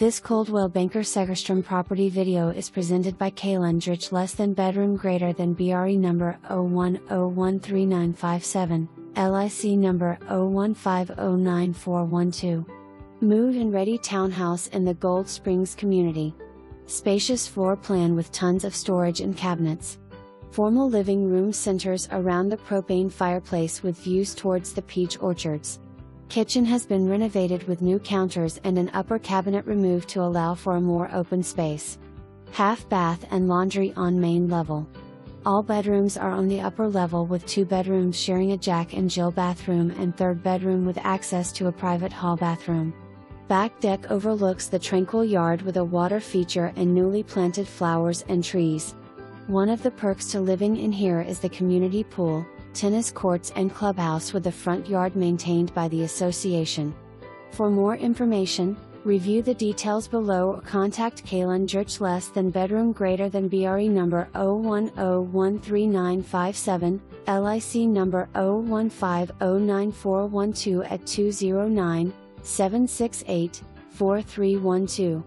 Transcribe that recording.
This Coldwell Banker Segerstrom property video is presented by Kaylundrich less than bedroom greater than BRE number 010139557, LIC number 015094112. Move-in ready townhouse in the Gold Springs community. Spacious floor plan with tons of storage and cabinets. Formal living room centers around the propane fireplace with views towards the peach orchards. Kitchen has been renovated with new counters and an upper cabinet removed to allow for a more open space. Half bath and laundry on main level. All bedrooms are on the upper level with 2 bedrooms sharing a Jack and Jill bathroom and 3rd bedroom with access to a private hall bathroom. Back deck overlooks the tranquil yard with a water feature and newly planted flowers and trees. One of the perks to living in here is the community pool, tennis courts and clubhouse with the front yard maintained by the association. For more information, review the details below or contact Kaylundrich less than bedroom greater than BRE number 010139557, LIC number 015094112 at 209-768-4312.